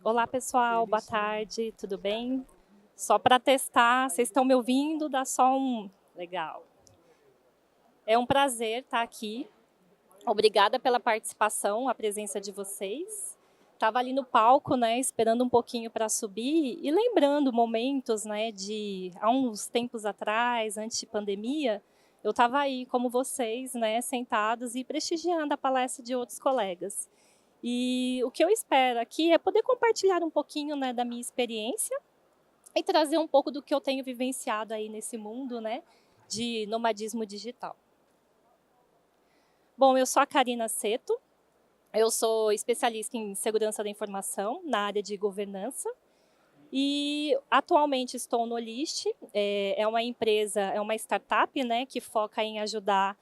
Olá, pessoal, boa tarde, tudo bem? Só para testar, vocês estão me ouvindo? Dá só um. Legal. É um prazer estar aqui. Obrigada pela participação, a presença de vocês. Estava ali no palco, né, esperando um pouquinho para subir e lembrando momentos, né, de há uns tempos atrás, antes de pandemia, eu estava aí como vocês, né, sentados e prestigiando a palestra de outros colegas. E o que eu espero aqui é poder compartilhar um pouquinho, né, da minha experiência e trazer um pouco do que eu tenho vivenciado aí nesse mundo, né, de nomadismo digital. Bom, eu sou a Karina Seto, eu sou especialista em segurança da informação na área de governança e atualmente estou no Olist, é uma empresa, é uma startup, né, que foca em ajudar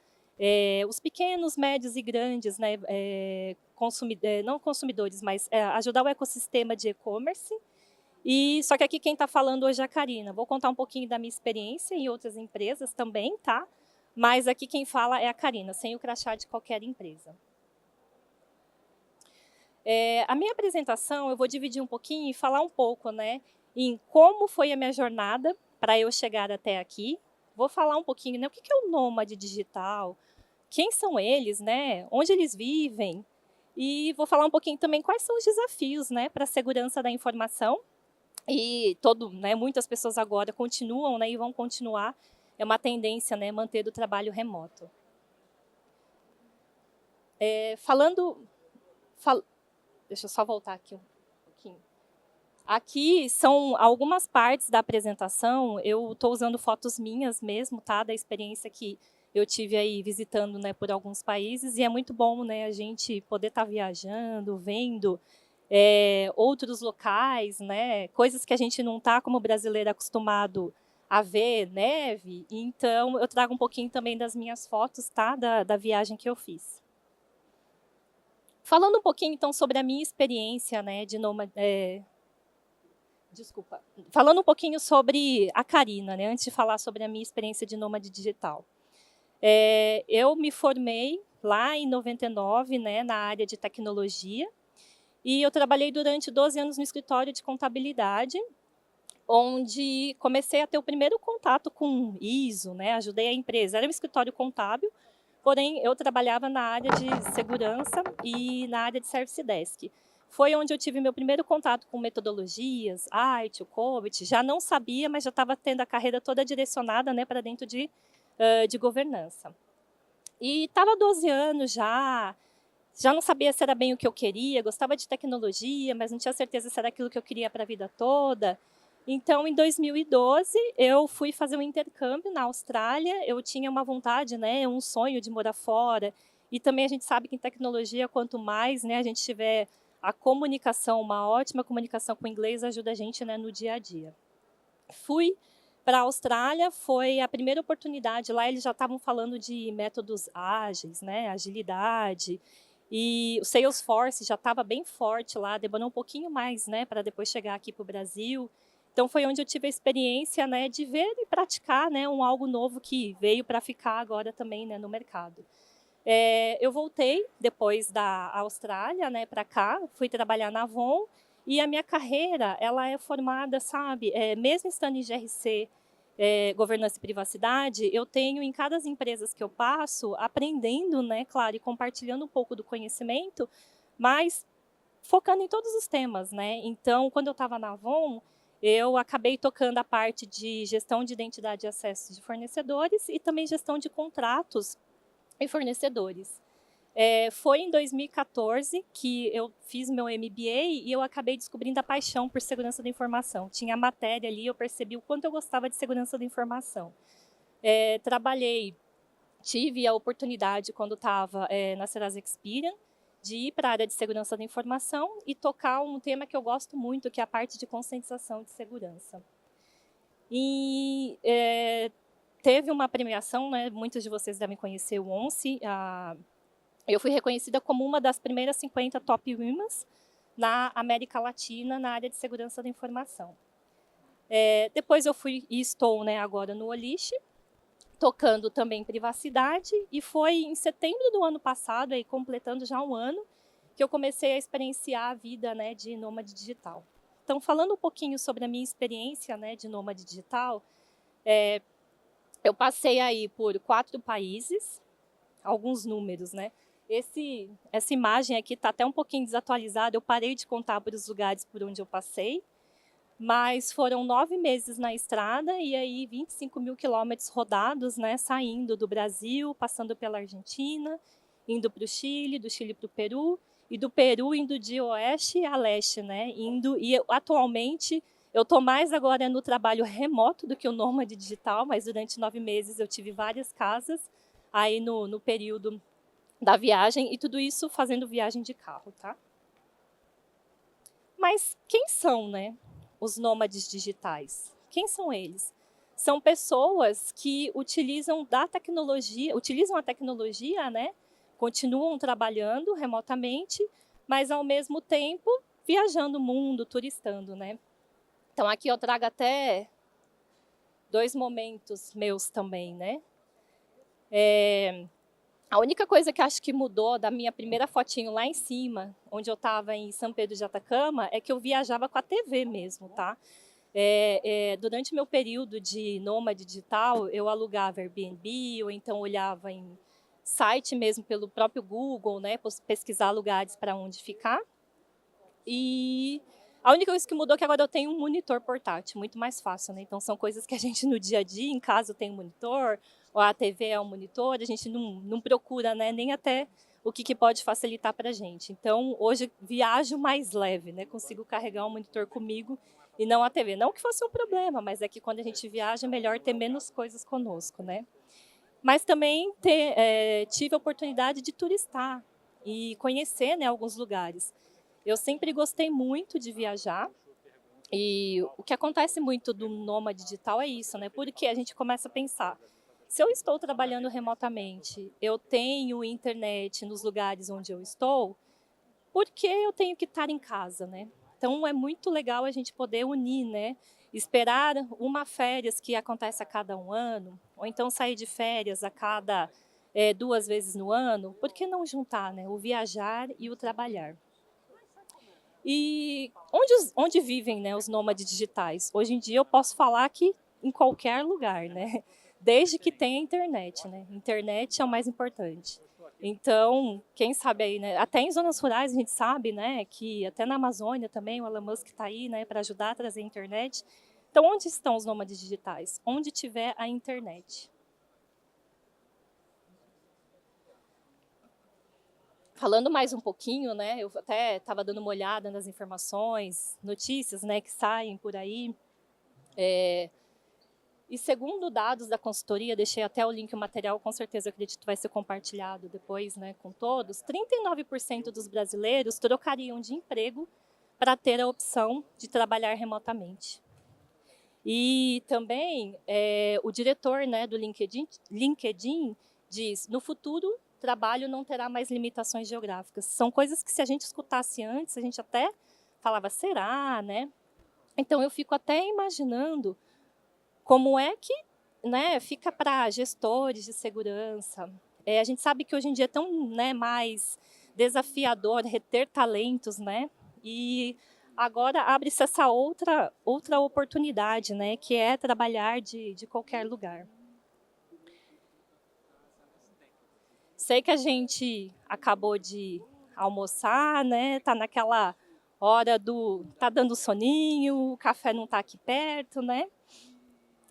os pequenos, médios e grandes, né, não consumidores, mas ajudar o ecossistema de e-commerce. E só que aqui quem está falando hoje é a Karina. Vou contar um pouquinho da minha experiência em outras empresas também, tá? Mas aqui quem fala é a Karina, sem o crachá de qualquer empresa. A minha apresentação eu vou dividir um pouquinho e falar um pouco, né, em como foi a minha jornada para eu chegar até aqui. Vou falar um pouquinho, né, o que é o nômade digital, quem são eles, né, onde eles vivem, e vou falar um pouquinho também quais são os desafios, né, para a segurança da informação. E né, muitas pessoas agora continuam, né, e vão continuar. É uma tendência, né, manter o trabalho remoto. Deixa eu só voltar aqui um pouquinho. Aqui são algumas partes da apresentação. Eu estou usando fotos minhas mesmo, tá, da experiência que eu tive aí visitando, né, por alguns países. E é muito bom, né, a gente poder estar viajando, vendo outros locais, né, coisas que a gente não está como brasileiro acostumado a ver, neve. Então, eu trago um pouquinho também das minhas fotos, tá, da viagem que eu fiz. Falando um pouquinho, então, sobre a minha experiência, né, de nômade. Desculpa. Falando um pouquinho sobre a Karina, né, antes de falar sobre a minha experiência de nômade digital. Eu me formei lá em 99, né, na área de tecnologia, e eu trabalhei durante 12 anos no escritório de contabilidade, onde comecei a ter o primeiro contato com ISO, né, ajudei a empresa. Era um escritório contábil, porém eu trabalhava na área de segurança e na área de service desk. Foi onde eu tive meu primeiro contato com metodologias, ITIL, COBIT. Já não sabia, mas já estava tendo a carreira toda direcionada, né, para dentro de governança. E estava há 12 anos já não sabia se era bem o que eu queria, gostava de tecnologia, mas não tinha certeza se era aquilo que eu queria para a vida toda. Então, em 2012, eu fui fazer um intercâmbio na Austrália. Eu tinha uma vontade, né, um sonho de morar fora. E também a gente sabe que em tecnologia, quanto mais, né, a gente tiver a comunicação, uma ótima comunicação com o inglês, ajuda a gente, né, no dia a dia. Fui para a Austrália, foi a primeira oportunidade. Lá eles já estavam falando de métodos ágeis, né, agilidade. E o Salesforce já estava bem forte lá, demorou um pouquinho mais, né, para depois chegar aqui para o Brasil. Então foi onde eu tive a experiência, né, de ver e praticar, né, algo novo que veio para ficar agora também, né, no mercado. Eu voltei depois da Austrália, né, para cá, fui trabalhar na Avon e a minha carreira, ela é formada, sabe, mesmo estando em GRC, governança e privacidade, eu tenho em cada empresas que eu passo, aprendendo, né, claro, e compartilhando um pouco do conhecimento, mas focando em todos os temas, né? Então, quando eu estava na Avon, eu acabei tocando a parte de gestão de identidade e acesso de fornecedores e também gestão de contratos e fornecedores. Foi em 2014 que eu fiz meu MBA e eu acabei descobrindo a paixão por segurança da informação. Tinha a matéria ali, eu percebi o quanto eu gostava de segurança da informação. Tive a oportunidade, quando estava na Serasa Experian, de ir para a área de segurança da informação e tocar um tema que eu gosto muito, que é a parte de conscientização de segurança. E teve uma premiação, né, muitos de vocês devem conhecer o ONCE. Eu fui reconhecida como uma das primeiras 50 top women na América Latina na área de segurança da informação. Depois eu fui e estou, né, agora no Olist, tocando também privacidade, e foi em setembro do ano passado, aí completando já um ano, que eu comecei a experienciar a vida, né, de nômade digital. Então, falando um pouquinho sobre a minha experiência, né, de nômade digital, eu passei aí por 4 países, alguns números, né? Essa imagem aqui está até um pouquinho desatualizada, eu parei de contar por os lugares por onde eu passei, mas foram 9 meses na estrada e aí 25 mil quilômetros rodados, né, saindo do Brasil, passando pela Argentina, indo para o Chile, do Chile para o Peru, e do Peru indo de oeste a leste, né, e atualmente eu estou mais agora no trabalho remoto do que o nômade digital, mas durante 9 meses eu tive várias casas aí no período da viagem, e tudo isso fazendo viagem de carro, tá? Mas quem são, né, os nômades digitais? Quem são eles? São pessoas que utilizam a tecnologia, né, continuam trabalhando remotamente, mas ao mesmo tempo viajando o mundo, turistando, né? Então aqui eu trago até 2 momentos meus também, né? A única coisa que acho que mudou da minha primeira fotinho lá em cima, onde eu estava em São Pedro de Atacama, é que eu viajava com a TV mesmo, tá? Durante meu período de nômade digital, eu alugava Airbnb, ou então olhava em site mesmo pelo próprio Google, né? Pesquisar lugares para onde ficar. E a única coisa que mudou é que agora eu tenho um monitor portátil, muito mais fácil, né? Então, são coisas que a gente no dia a dia, em casa tem um monitor, ou a TV é um monitor, a gente não procura, né, nem até o que pode facilitar para a gente. Então, hoje, viajo mais leve, né? Consigo carregar um monitor comigo e não a TV. Não que fosse um problema, mas é que quando a gente viaja, é melhor ter menos coisas conosco, né? Mas também tive a oportunidade de turistar e conhecer, né, alguns lugares. Eu sempre gostei muito de viajar, e o que acontece muito do nômade digital é isso, né? Porque a gente começa a pensar, se eu estou trabalhando remotamente, eu tenho internet nos lugares onde eu estou, por que eu tenho que estar em casa, né? Então é muito legal a gente poder unir, né? Esperar uma férias que acontece a cada 1 ano, ou então sair de férias a cada 2 vezes no ano, por que não juntar, né? O viajar e o trabalhar? E onde vivem, né, os nômades digitais? Hoje em dia eu posso falar que em qualquer lugar, né? Desde que tenha internet, né? Internet é o mais importante. Então, quem sabe aí, né? Até em zonas rurais a gente sabe, né, que até na Amazônia também o Elon Musk está aí, né, para ajudar a trazer a internet. Então, onde estão os nômades digitais? Onde tiver a internet. Falando mais um pouquinho, né, eu até estava dando uma olhada nas informações, notícias, né, que saem por aí. E segundo dados da consultoria, deixei até o link, o material, com certeza acredito vai ser compartilhado depois, né, com todos, 39% dos brasileiros trocariam de emprego para ter a opção de trabalhar remotamente. E também o diretor, né, do LinkedIn diz, no futuro, trabalho não terá mais limitações geográficas. São coisas que, se a gente escutasse antes, a gente até falava, será, né? Então, eu fico até imaginando como é que, né, fica para gestores de segurança. A gente sabe que hoje em dia é tão, né, mais desafiador reter talentos, né? E agora abre-se essa outra oportunidade, né, que é trabalhar de qualquer lugar. Sei que a gente acabou de almoçar, né? Tá naquela hora tá dando soninho, o café não tá aqui perto, né?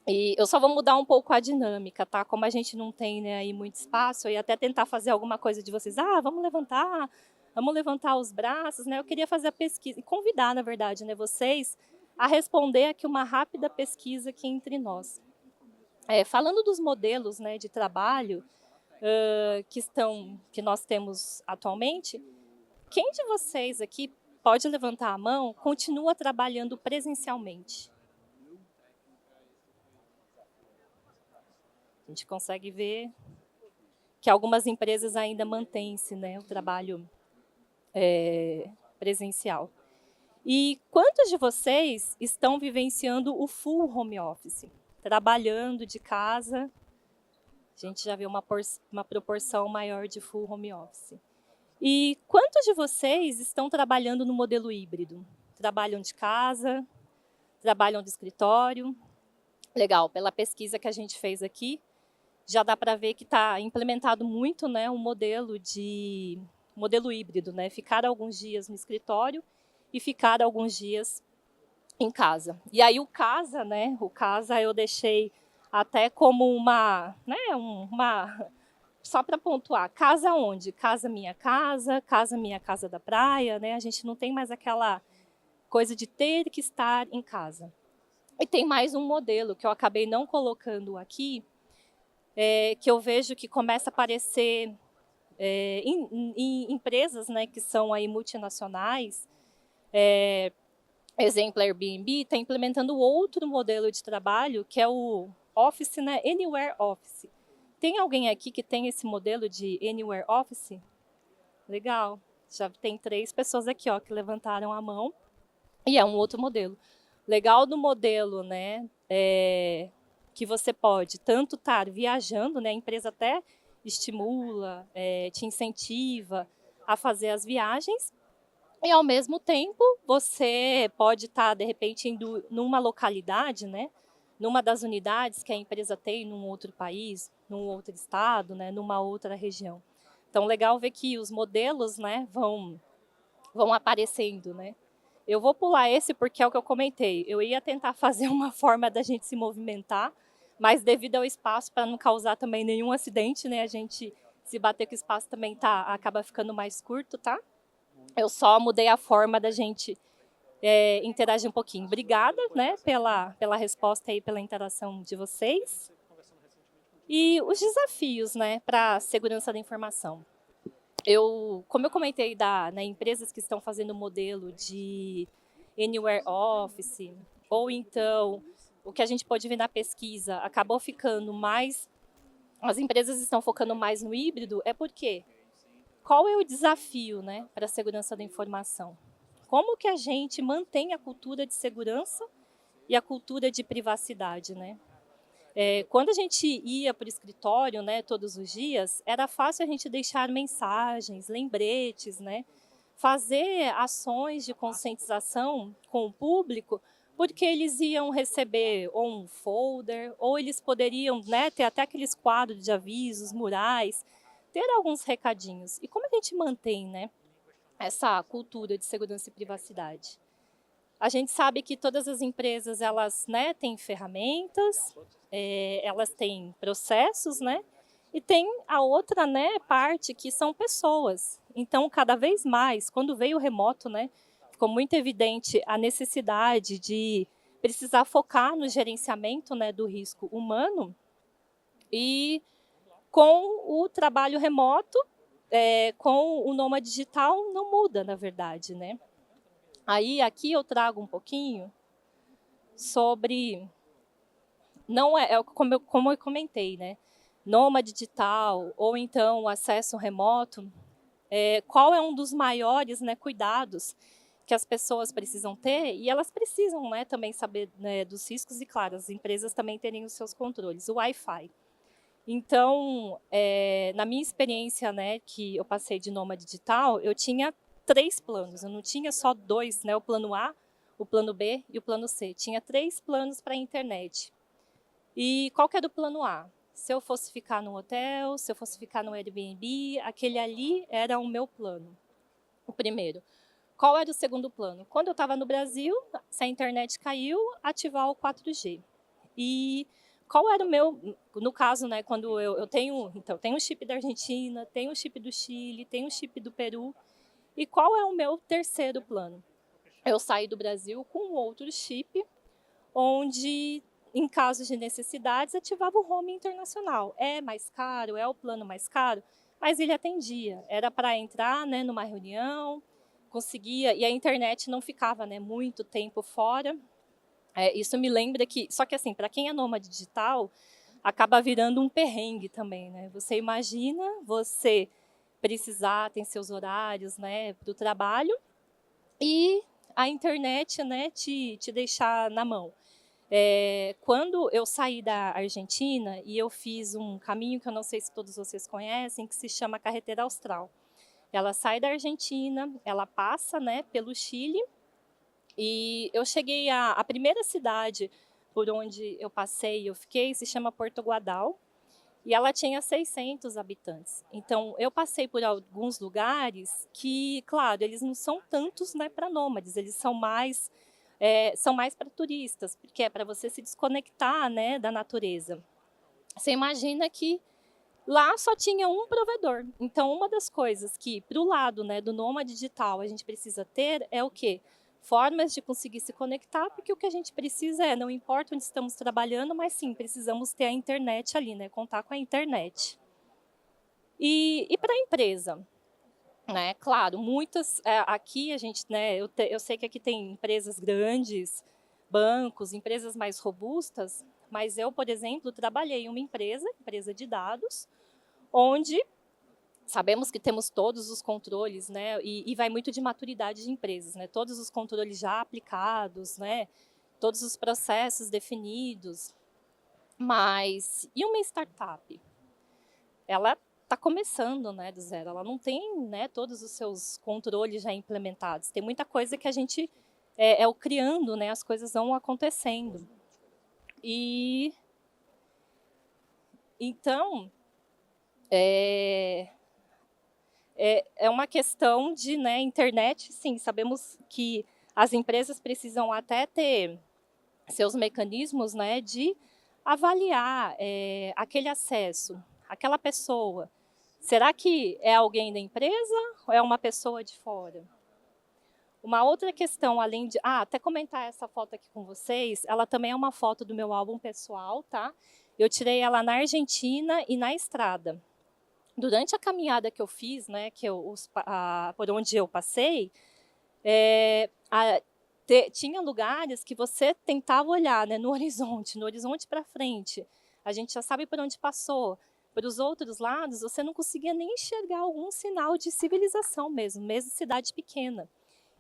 E eu só vou mudar um pouco a dinâmica, tá? Como a gente não tem, né, aí muito espaço, eu ia até tentar fazer alguma coisa de vocês. Vamos levantar os braços, né? Eu queria fazer a pesquisa e convidar, na verdade, né, vocês a responder aqui uma rápida pesquisa aqui entre nós. Falando dos modelos, né, de trabalho que nós temos atualmente, quem de vocês aqui pode levantar a mão, continua trabalhando presencialmente? A gente consegue ver que algumas empresas ainda mantêm-se, né, o trabalho presencial. E quantos de vocês estão vivenciando o full home office? Trabalhando de casa, a gente já vê uma proporção maior de full home office. E quantos de vocês estão trabalhando no modelo híbrido? Trabalham de casa? Trabalham de escritório? Legal, pela pesquisa que a gente fez aqui, já dá para ver que está implementado muito, né, um modelo híbrido, né, ficar alguns dias no escritório e ficar alguns dias em casa. E aí o casa eu deixei até como uma, né, só para pontuar, casa onde? Casa minha casa da praia, né? A gente não tem mais aquela coisa de ter que estar em casa. E tem mais um modelo que eu acabei não colocando aqui, que eu vejo que começa a aparecer em empresas, né, que são aí multinacionais. Exemplo, a Airbnb está implementando outro modelo de trabalho, que é o Office, né, Anywhere Office. Tem alguém aqui que tem esse modelo de Anywhere Office? Legal. Já tem 3 pessoas aqui, ó, que levantaram a mão. E é um outro modelo. Legal do modelo, né, que você pode tanto estar viajando, né, a empresa até estimula, te incentiva a fazer as viagens, e ao mesmo tempo você pode estar, de repente, indo numa localidade, né, numa das unidades que a empresa tem num outro país, num outro estado, né, numa outra região. Então, legal ver que os modelos, né, vão aparecendo, né. Eu vou pular esse porque é o que eu comentei. Eu ia tentar fazer uma forma da gente se movimentar, mas devido ao espaço, para não causar também nenhum acidente, né, a gente se bater com o espaço também acaba ficando mais curto, tá? Eu só mudei a forma da gente interagir um pouquinho. Obrigada, né, pela resposta e pela interação de vocês. E os desafios, né, para a segurança da informação. Como eu comentei né, empresas que estão fazendo modelo de Anywhere Office, ou então o que a gente pode ver na pesquisa acabou ficando mais, as empresas estão focando mais no híbrido, é porque qual é o desafio, né, para a segurança da informação? Como que a gente mantém a cultura de segurança e a cultura de privacidade, né? Quando a gente ia para o escritório, né, todos os dias, era fácil a gente deixar mensagens, lembretes, né, fazer ações de conscientização com o público, porque eles iam receber ou um folder, ou eles poderiam, né, ter até aqueles quadros de avisos, murais, ter alguns recadinhos. E como a gente mantém, né, essa cultura de segurança e privacidade? A gente sabe que todas as empresas, elas, né, têm ferramentas, elas têm processos, né, e tem a outra, né, parte que são pessoas. Então, cada vez mais, quando veio o remoto, né, ficou muito evidente a necessidade de precisar focar no gerenciamento, né, do risco humano. E com o trabalho remoto, com o nômade digital, não muda, na verdade, né? Aí, aqui eu trago um pouquinho sobre, não como eu comentei, né? Nômade digital ou então o acesso remoto, qual é um dos maiores, né, cuidados que as pessoas precisam ter, e elas precisam, né, também saber, né, dos riscos, e claro, as empresas também terem os seus controles, o Wi-Fi. Então, na minha experiência, né, que eu passei de nômade digital, eu tinha 3 planos, eu não tinha só 2, né, o plano A, o plano B e o plano C. Tinha 3 planos para a internet. E qual que era o plano A? Se eu fosse ficar no hotel, se eu fosse ficar no Airbnb, aquele ali era o meu plano, o primeiro. Qual era o segundo plano? Quando eu estava no Brasil, se a internet caiu, ativar o 4G. E qual era o meu, no caso, né, quando eu tenho, então, tenho um chip da Argentina, tenho um chip do Chile, tenho um chip do Peru. E qual é o meu terceiro plano? Eu saí do Brasil com outro chip, onde, em casos de necessidades, ativava o roaming internacional. É mais caro, é o plano mais caro, mas ele atendia. Era para entrar, né, numa reunião, conseguia, e a internet não ficava, né, muito tempo fora. Isso me lembra que, só que assim, para quem é nômade digital, acaba virando um perrengue também, né? Você imagina você precisar, tem seus horários, né, do trabalho, e a internet, né, te deixar na mão. Quando eu saí da Argentina e eu fiz um caminho que eu não sei se todos vocês conhecem, que se chama Carretera Austral. Ela sai da Argentina, ela passa, né, pelo Chile, e eu cheguei a primeira cidade por onde eu passei, eu fiquei, se chama Porto Guadal, e ela tinha 600 habitantes. Então, eu passei por alguns lugares que, claro, eles não são tantos, né, para nômades, eles são mais para turistas, porque é para você se desconectar, né, da natureza. Você imagina que lá só tinha um provedor. Então, uma das coisas que, para o lado, né, do nômade digital, a gente precisa ter é o quê? Formas de conseguir se conectar, porque o que a gente precisa é, não importa onde estamos trabalhando, mas sim, precisamos ter a internet ali, né, contar com a internet. E para a empresa, né, claro, muitas, aqui a gente, né, eu sei que aqui tem empresas grandes, bancos, empresas mais robustas, mas eu, por exemplo, trabalhei em uma empresa de dados, onde sabemos que temos todos os controles, né, e vai muito de maturidade de empresas, né, todos os controles já aplicados, né, todos os processos definidos, mas e uma startup? Ela está começando, né, do zero, ela não tem, né, todos os seus controles já implementados, tem muita coisa que a gente o criando, né, as coisas vão acontecendo. E então é uma questão de, né, internet, sim, sabemos que as empresas precisam até ter seus mecanismos, né, de avaliar aquele acesso, aquela pessoa. Será que é alguém da empresa ou é uma pessoa de fora? Uma outra questão, além de... até comentar essa foto aqui com vocês, ela também é uma foto do meu álbum pessoal, tá? Eu tirei ela na Argentina e na estrada. Durante a caminhada que eu fiz, né, por onde eu passei, tinha lugares que você tentava olhar, né, no horizonte para frente. A gente já sabe por onde passou. Para os outros lados, você não conseguia nem enxergar algum sinal de civilização mesmo cidade pequena.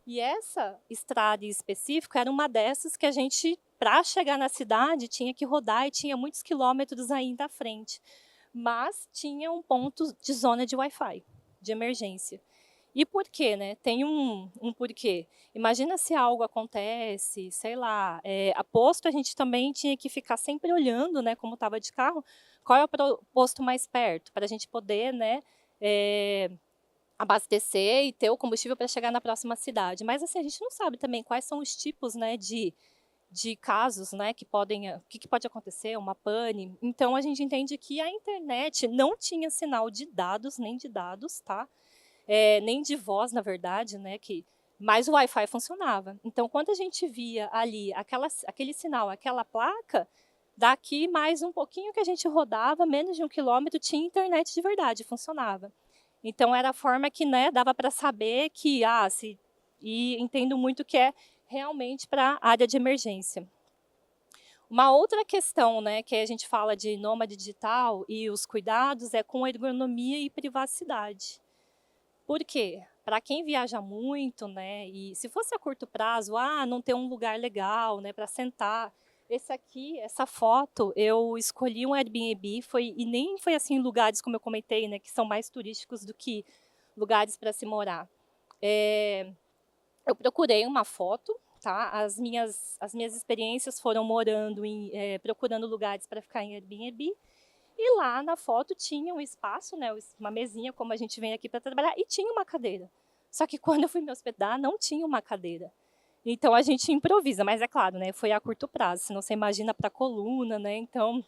E essa estrada em específico era uma dessas que a gente, para chegar na cidade, tinha que rodar e tinha muitos quilômetros ainda à frente. Mas tinha um ponto de zona de Wi-Fi, de emergência. E por quê, né? Tem um porquê. Imagina se algo acontece, sei lá, a posto a gente também tinha que ficar sempre olhando, né, como estava de carro, qual é o posto mais perto, para a gente poder, né, abastecer e ter o combustível para chegar na próxima cidade. Mas assim, a gente não sabe também quais são os tipos, né, de casos, né, que podem, o que pode acontecer, uma pane. Então a gente entende que a internet não tinha sinal de dados, nem de dados, tá? Nem de voz, na verdade, né, mas o Wi-Fi funcionava. Então, quando a gente via ali aquele sinal, aquela placa, daqui mais um pouquinho que a gente rodava, menos de 1 quilômetro, tinha internet de verdade, funcionava. Então, era a forma que, né, dava para saber que, e entendo muito que é realmente para a área de emergência. Uma outra questão, né, que a gente fala de nômade digital e os cuidados é com ergonomia e privacidade. Por quê? Para quem viaja muito, né, e se fosse a curto prazo, não ter um lugar legal, né, para sentar. Essa foto, eu escolhi um Airbnb, e nem foi assim em lugares, como eu comentei, né, que são mais turísticos do que lugares para se morar. Eu procurei uma foto, tá? As minhas experiências foram procurando lugares para ficar em Airbnb. E lá na foto tinha um espaço, né, uma mesinha, como a gente vem aqui para trabalhar, e tinha uma cadeira. Só que quando eu fui me hospedar, não tinha uma cadeira. Então a gente improvisa, mas é claro, né, foi a curto prazo, senão você imagina para a coluna, né? Então,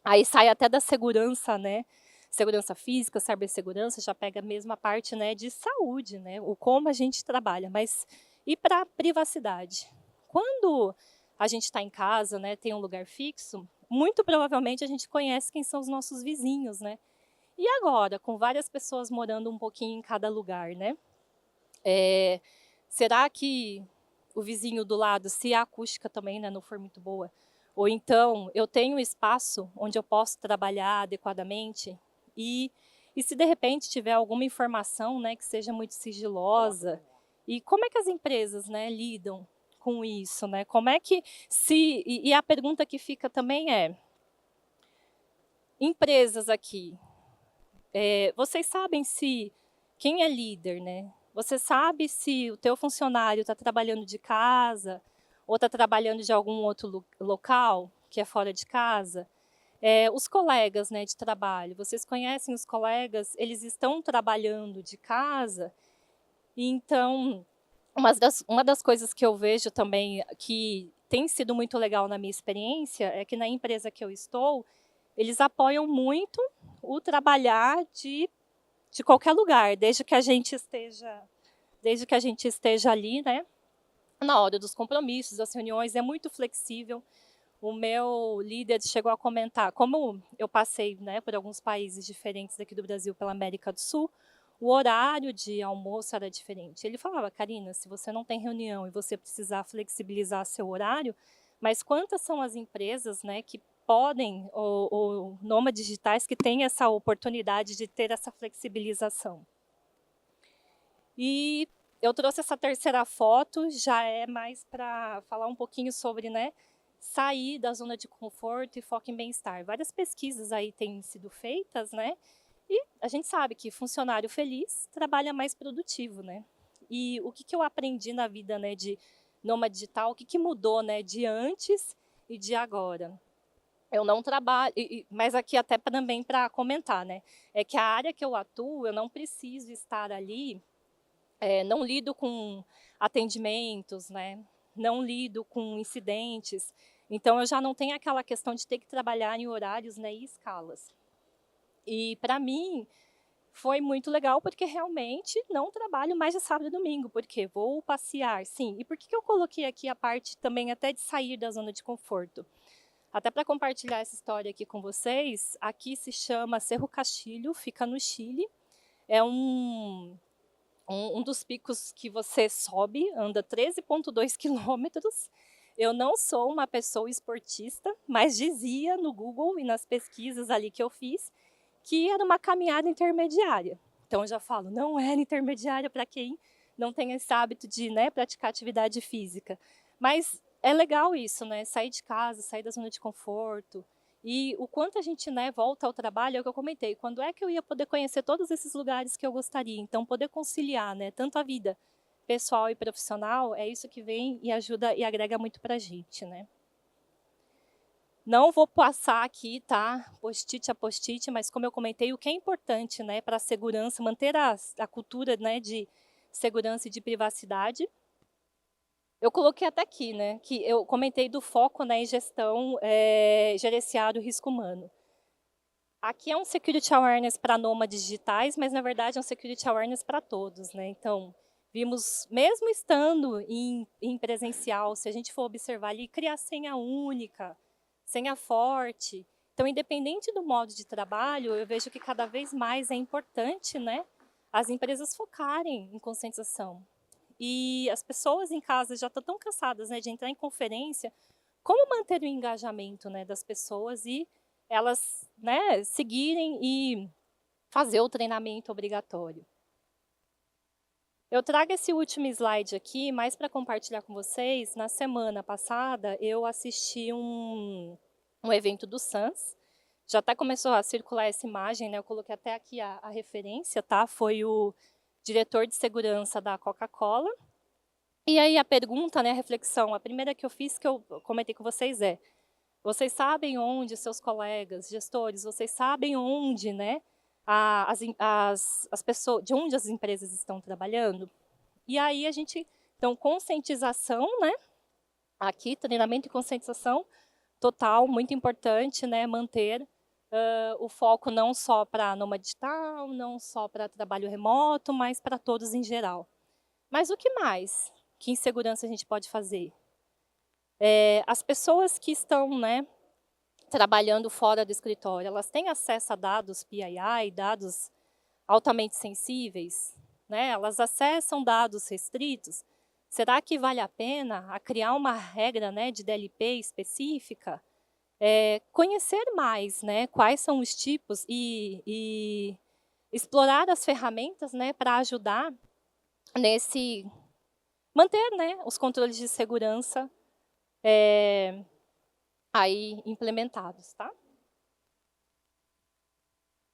aí sai até da segurança, né? Segurança física, cibersegurança, já pega mesmo a parte, né, de saúde, né? O como a gente trabalha, mas e para a privacidade? Quando a gente está em casa, né, tem um lugar fixo, muito provavelmente a gente conhece quem são os nossos vizinhos, né? E agora, com várias pessoas morando um pouquinho em cada lugar, né? Será que o vizinho do lado, se a acústica também, né, não for muito boa, ou então eu tenho um espaço onde eu posso trabalhar adequadamente e se de repente tiver alguma informação, né, que seja muito sigilosa, e como é que as empresas, né, lidam com isso, né? Como é que e a pergunta que fica também é: empresas aqui, vocês sabem se quem é líder, né? Você sabe se o teu funcionário está trabalhando de casa ou está trabalhando de algum outro local que é fora de casa? Os colegas, né, de trabalho, vocês conhecem os colegas? Eles estão trabalhando de casa? Então, uma das coisas que eu vejo também que tem sido muito legal na minha experiência é que na empresa que eu estou, eles apoiam muito o trabalhar de qualquer lugar, desde que a gente esteja ali, né, na hora dos compromissos, das reuniões, é muito flexível. O meu líder chegou a comentar, como eu passei, né, por alguns países diferentes daqui do Brasil pela América do Sul, o horário de almoço era diferente. Ele falava, Karina, se você não tem reunião e você precisar flexibilizar seu horário, mas quantas são as empresas, né, que podem, ou nômades digitais que têm essa oportunidade de ter essa flexibilização? E eu trouxe essa terceira foto, já é mais para falar um pouquinho sobre, né, sair da zona de conforto e foco em bem-estar. Várias pesquisas aí têm sido feitas, né? E a gente sabe que funcionário feliz trabalha mais produtivo, né? E o que eu aprendi na vida, né, de nômade digital, o que mudou, né, de antes e de agora? Eu não trabalho, mas aqui até também para comentar, né? É que a área que eu atuo, eu não preciso estar ali, não lido com atendimentos, né? Não lido com incidentes. Então, eu já não tenho aquela questão de ter que trabalhar em horários, né, e escalas. E, para mim, foi muito legal, porque realmente não trabalho mais de sábado e domingo, porque vou passear, sim. E por que eu coloquei aqui a parte também até de sair da zona de conforto? Até para compartilhar essa história aqui com vocês, aqui se chama Cerro Castilho, fica no Chile. É um dos picos que você sobe, anda 13,2 quilômetros. Eu não sou uma pessoa esportista, mas dizia no Google e nas pesquisas ali que eu fiz que era uma caminhada intermediária. Então eu já falo, não era intermediária para quem não tem esse hábito de, né, praticar atividade física. Mas é legal isso, né? Sair de casa, sair da zona de conforto. E o quanto a gente, né, volta ao trabalho, é o que eu comentei. Quando é que eu ia poder conhecer todos esses lugares que eu gostaria? Então, poder conciliar, né, tanto a vida pessoal e profissional, é isso que vem e ajuda e agrega muito para a gente, né? Não vou passar aqui, tá, post-it a post-it, mas como eu comentei, o que é importante, né, para a segurança, manter a cultura, né, de segurança e de privacidade. Eu coloquei até aqui, né, que eu comentei do foco, né, em gestão, gerenciar o risco humano. Aqui é um security awareness para nômades digitais, mas na verdade é um security awareness para todos, né? Então, vimos, mesmo estando em presencial, se a gente for observar ali, criar senha única, senha forte. Então, independente do modo de trabalho, eu vejo que cada vez mais é importante, né, as empresas focarem em conscientização. E as pessoas em casa já estão tão cansadas, né, de entrar em conferência. Como manter o engajamento, né, das pessoas e elas, né, seguirem e fazer o treinamento obrigatório? Eu trago esse último slide aqui mais para compartilhar com vocês. Na semana passada, eu assisti um evento do SANS. Já até começou a circular essa imagem, né? Eu coloquei até aqui a referência, tá? Foi o diretor de segurança da Coca-Cola. E aí a pergunta, né, a reflexão, a primeira que eu fiz, que eu comentei com vocês é: vocês sabem onde seus colegas, gestores, vocês sabem onde, né, as pessoas, de onde as empresas estão trabalhando? E aí a gente, então, conscientização, né, aqui, treinamento e conscientização total, muito importante, né, manter o foco não só para nômade digital, não só para trabalho remoto, mas para todos em geral. Mas o que mais? Que insegurança a gente pode fazer? As pessoas que estão, né, trabalhando fora do escritório, elas têm acesso a dados PII, dados altamente sensíveis, né? Elas acessam dados restritos. Será que vale a pena criar uma regra, né, de DLP específica? Conhecer mais, né, quais são os tipos e explorar as ferramentas, né, para ajudar nesse manter, né, os controles de segurança aí implementados, tá?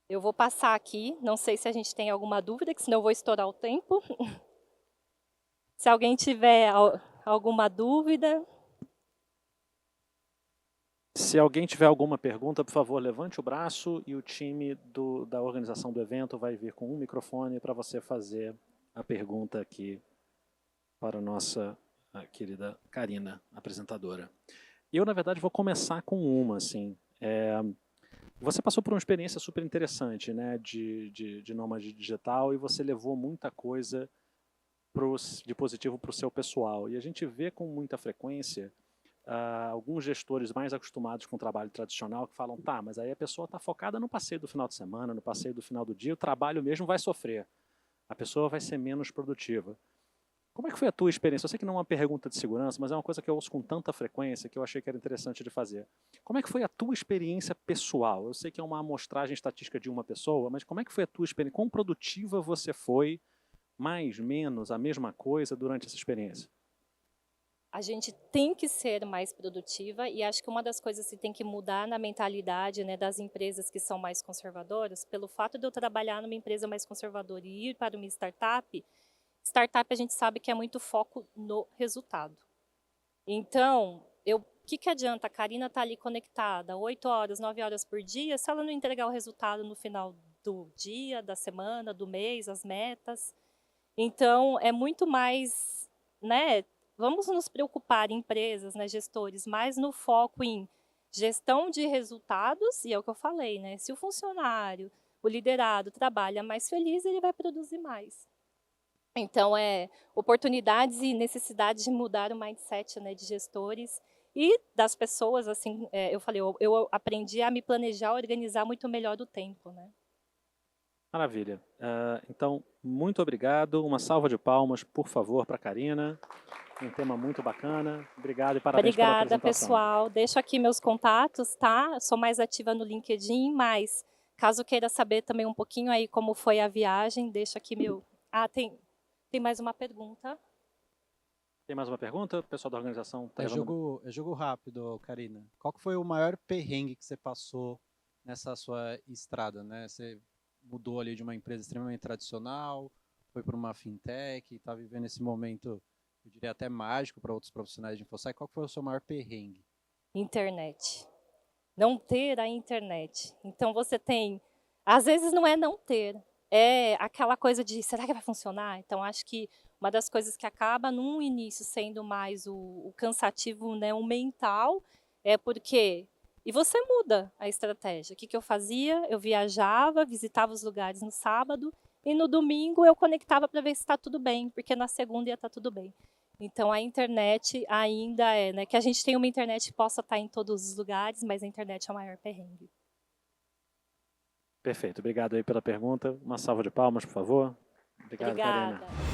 Eu vou passar aqui, não sei se a gente tem alguma dúvida, que senão eu vou estourar o tempo. Se alguém tiver alguma dúvida. Se alguém tiver alguma pergunta, por favor, levante o braço e o time da organização do evento vai vir com um microfone para você fazer a pergunta aqui para a nossa querida Karina, apresentadora. Eu, na verdade, vou começar com uma, assim. Você passou por uma experiência super interessante, né, de nômade digital, e você levou muita coisa de positivo para o seu pessoal. E a gente vê com muita frequência alguns gestores mais acostumados com o trabalho tradicional que falam, tá, mas aí a pessoa está focada no passeio do final de semana, no passeio do final do dia, o trabalho mesmo vai sofrer. A pessoa vai ser menos produtiva. Como é que foi a tua experiência? Eu sei que não é uma pergunta de segurança, mas é uma coisa que eu ouço com tanta frequência que eu achei que era interessante de fazer. Como é que foi a tua experiência pessoal? Eu sei que é uma amostragem estatística de uma pessoa, mas como é que foi a tua experiência? Quão produtiva você foi, mais, menos, a mesma coisa durante essa experiência? A gente tem que ser mais produtiva e acho que uma das coisas que tem que mudar na mentalidade, né, das empresas que são mais conservadoras, pelo fato de eu trabalhar numa empresa mais conservadora e ir para uma startup a gente sabe que é muito foco no resultado. Então, o que adianta a Karina estar ali conectada 8 horas, 9 horas por dia, se ela não entregar o resultado no final do dia, da semana, do mês, as metas? Então, é muito mais, né, vamos nos preocupar, empresas, né, gestores, mais no foco em gestão de resultados, e é o que eu falei, né, se o funcionário, o liderado trabalha mais feliz, ele vai produzir mais. Então, oportunidades e necessidades de mudar o mindset, né, de gestores e das pessoas, assim, eu falei, eu aprendi a me planejar, organizar muito melhor o tempo, né. Maravilha. Então, muito obrigado. Uma salva de palmas, por favor, para a Karina. Um tema muito bacana. Obrigado e parabéns pela Obrigada, apresentação. pessoal. Deixo aqui meus contatos, tá? Sou mais ativa no LinkedIn, mas caso queira saber também um pouquinho aí como foi a viagem, deixo aqui meu... tem mais uma pergunta. Tem mais uma pergunta? O pessoal da organização está É jogo rápido, Karina. Qual que foi o maior perrengue que você passou nessa sua estrada, né? Você mudou ali de uma empresa extremamente tradicional, foi para uma fintech, está vivendo esse momento, eu diria até mágico para outros profissionais de InfoSci. Qual que foi o seu maior perrengue? Internet. Não ter a internet. Então, você tem... Às vezes não é não ter, é aquela coisa de, será que vai funcionar? Então, acho que uma das coisas que acaba, num início, sendo mais o cansativo, né, o mental, é porque... E você muda a estratégia. O que eu fazia? Eu viajava, visitava os lugares no sábado, e no domingo eu conectava para ver se está tudo bem, porque na segunda ia estar tudo bem. Então, a internet ainda né, que a gente tenha uma internet que possa estar em todos os lugares, mas a internet é o maior perrengue. Perfeito. Obrigado aí pela pergunta. Uma salva de palmas, por favor. Obrigado, Obrigada. Karina.